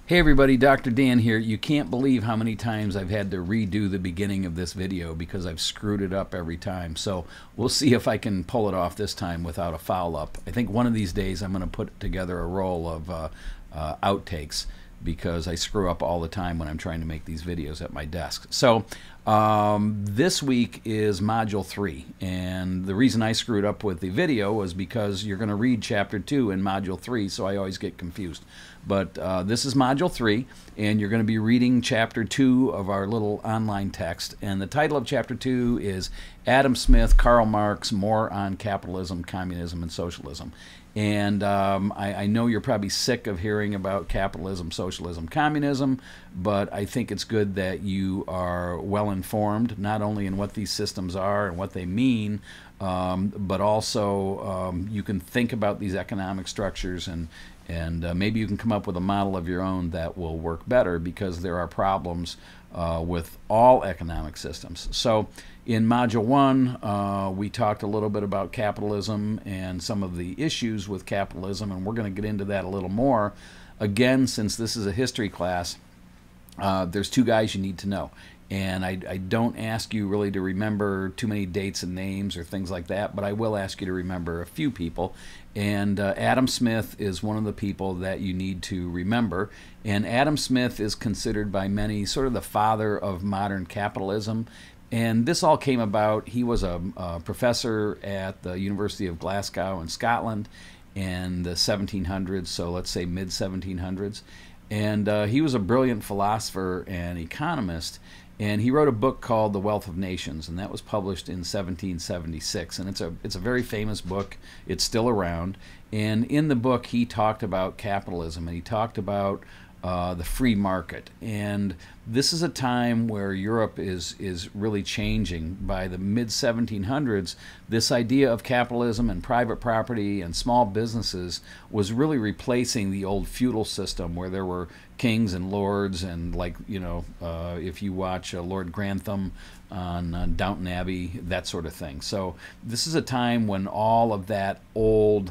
Hey everybody, Dr. Dan here. You can't believe how many times I've had to redo the beginning of this video because I've screwed it up every time. So we'll see if I can pull it off this time without a foul up. I think one of these days I'm going to put together a roll of outtakes because I screw up all the time when I'm trying to make these videos at my desk. So this week is Module 3, and the reason I screwed up with the video was because you're going to read Chapter 2 in Module 3, so I always get confused. But this is Module 3, and you're going to be reading Chapter 2 of our little online text, and the title of Chapter 2 is Adam Smith, Karl Marx, More on Capitalism, Communism, and Socialism. And I know you're probably sick of hearing about capitalism, socialism, communism, but I think it's good that you are well informed, not only in what these systems are and what they mean, but also you can think about these economic structures and maybe you can come up with a model of your own that will work better, because there are problems with all economic systems. So in Module 1, we talked a little bit about capitalism and some of the issues with capitalism, and we're going to get into that a little more. Again, since this is a history class, there's two guys you need to know. And I don't ask you really to remember too many dates and names or things like that, but I will ask you to remember a few people. And Adam Smith is one of the people that you need to remember. And Adam Smith is considered by many sort of the father of modern capitalism. And this all came about, he was a professor at the University of Glasgow in Scotland in the 1700s, so let's say mid-1700s. And he was a brilliant philosopher and economist. And he wrote a book called The Wealth of Nations, and that was published in 1776. And it's a very famous book. It's still around. And in the book, he talked about capitalism, and he talked about the free market. And this is a time where Europe is really changing. By the mid-1700s, this idea of capitalism and private property and small businesses was really replacing the old feudal system where there were kings and lords, and like, you know, if you watch Lord Grantham on Downton Abbey, that sort of thing. So this is a time when all of that old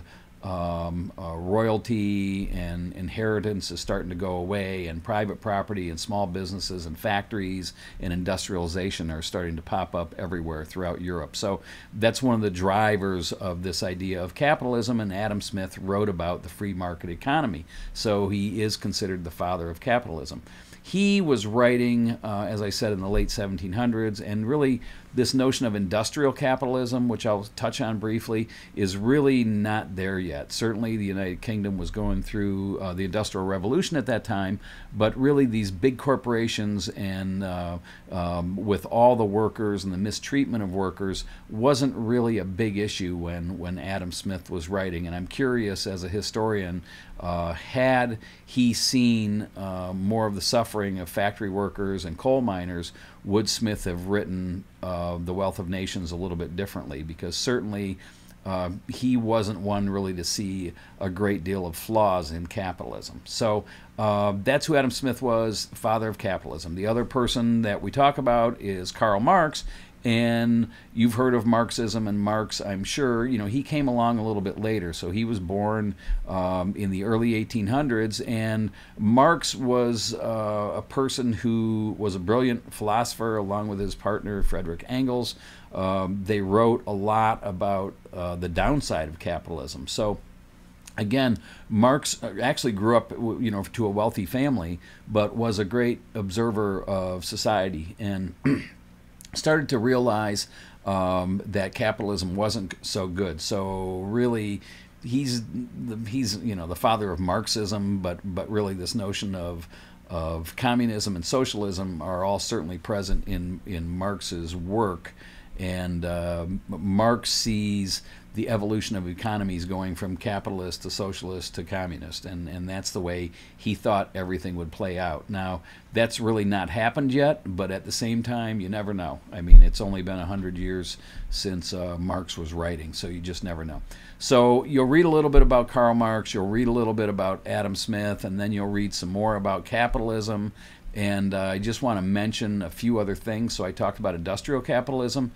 royalty and inheritance is starting to go away, and private property and small businesses and factories and industrialization are starting to pop up everywhere throughout Europe. So that's one of the drivers of this idea of capitalism, and Adam Smith wrote about the free market economy. So he is considered the father of capitalism. He was writing, as I said, in the late 1700s, and really this notion of industrial capitalism, which I'll touch on briefly, is really not there yet. Certainly the United Kingdom was going through the Industrial Revolution at that time, but really these big corporations and with all the workers and the mistreatment of workers wasn't really a big issue when Adam Smith was writing. And I'm curious, as a historian, had he seen more of the suffering of factory workers and coal miners, would Smith have written The Wealth of Nations a little bit differently? Because certainly he wasn't one really to see a great deal of flaws in capitalism. So that's who Adam Smith was, father of capitalism. The other person that we talk about is Karl Marx. And you've heard of Marxism, and Marx, I'm sure, you know, he came along a little bit later. So he was born in the early 1800s, and Marx was a person who was a brilliant philosopher along with his partner Friedrich Engels. They wrote a lot about the downside of capitalism. So again, Marx actually grew up, you know, to a wealthy family, but was a great observer of society, and started to realize that capitalism wasn't so good. So really, he's you know, the father of Marxism, but really this notion of communism and socialism are all certainly present in Marx's work. And Marx sees the evolution of economies going from capitalist to socialist to communist, and that's the way he thought everything would play out. Now, that's really not happened yet, but at the same time, you never know. I mean, it's only been 100 years since Marx was writing, so you just never know. So you'll read a little bit about Karl Marx, you'll read a little bit about Adam Smith, and then you'll read some more about capitalism. And I just want to mention a few other things. So I talked about industrial capitalism.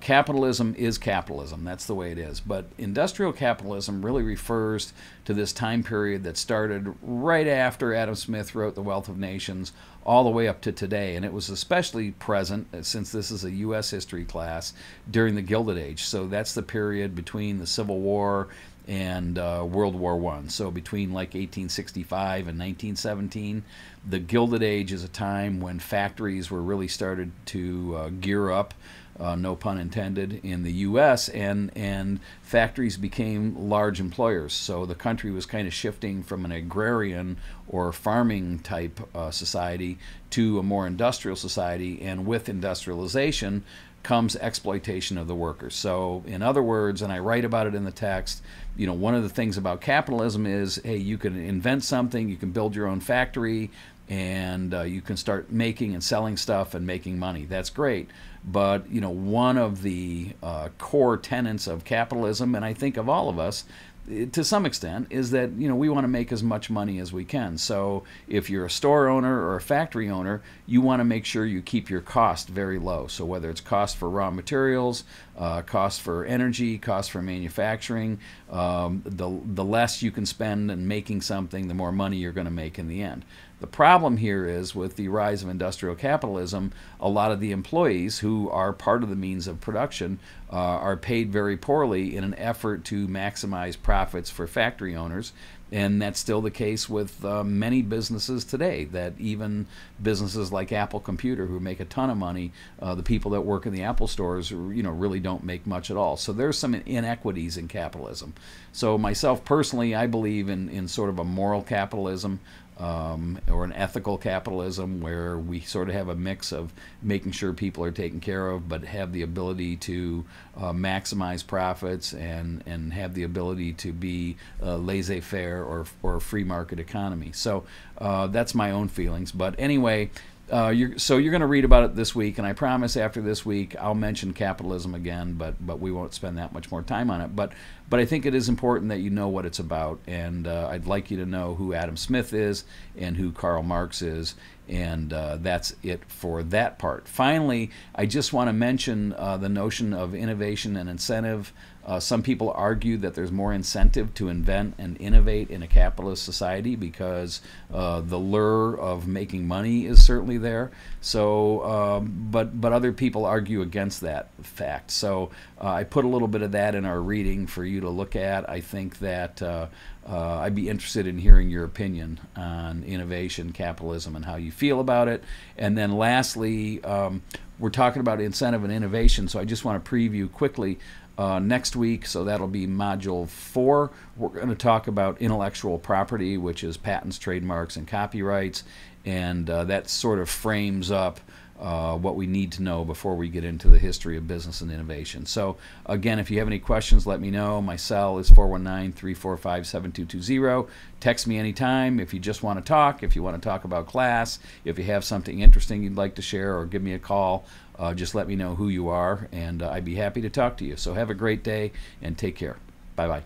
capitalism is capitalism. That's the way it is. But industrial capitalism really refers to this time period that started right after Adam Smith wrote The Wealth of Nations all the way up to today. And it was especially present, since this is a U.S. history class, during the Gilded Age. So that's the period between the Civil War and World War I. So between like 1865 and 1917, the Gilded Age is a time when factories were really started to gear up, no pun intended, in the U.S., and factories became large employers. So the country was kind of shifting from an agrarian or farming type society to a more industrial society, and with industrialization comes exploitation of the workers. So in other words, and I write about it in the text, one of the things about capitalism is, hey, you can invent something, you can build your own factory, and you can start making and selling stuff and making money. That's great. But one of the core tenets of capitalism, and I think of all of us to some extent, is that we want to make as much money as we can. So if you're a store owner or a factory owner, you want to make sure you keep your cost very low. So whether it's cost for raw materials, cost for energy, cost for manufacturing, the less you can spend in making something, the more money you're going to make in the end. The problem here is, with the rise of industrial capitalism, a lot of the employees who are part of the means of production are paid very poorly in an effort to maximize profits for factory owners. And that's still the case with many businesses today, that even businesses like Apple Computer, who make a ton of money, the people that work in the Apple stores, really don't make much at all. So there's some inequities in capitalism. So myself personally, I believe in sort of a moral capitalism, or an ethical capitalism, where we sort of have a mix of making sure people are taken care of, but have the ability to maximize profits and have the ability to be laissez-faire or a free market economy. So that's my own feelings. But anyway, you're going to read about it this week, and I promise after this week I'll mention capitalism again, but we won't spend that much more time on it. But I think it is important that you know what it's about, and I'd like you to know who Adam Smith is and who Karl Marx is, and that's it for that part. Finally, I just want to mention the notion of innovation and incentive. Some people argue that there's more incentive to invent and innovate in a capitalist society because the lure of making money is certainly there. So, but other people argue against that fact. So I put a little bit of that in our reading for you to look at. I think that I'd be interested in hearing your opinion on innovation, capitalism, and how you feel about it. And then lastly, we're talking about incentive and innovation, so I just want to preview quickly next week, so that'll be Module 4. We're going to talk about intellectual property, which is patents, trademarks, and copyrights, and that sort of frames up what we need to know before we get into the history of business and innovation. So again, if you have any questions, let me know. My cell is 419-345-7220. Text me anytime if you just want to talk, if you want to talk about class, if you have something interesting you'd like to share, or give me a call. Just let me know who you are, and I'd be happy to talk to you. So have a great day, and take care. Bye-bye.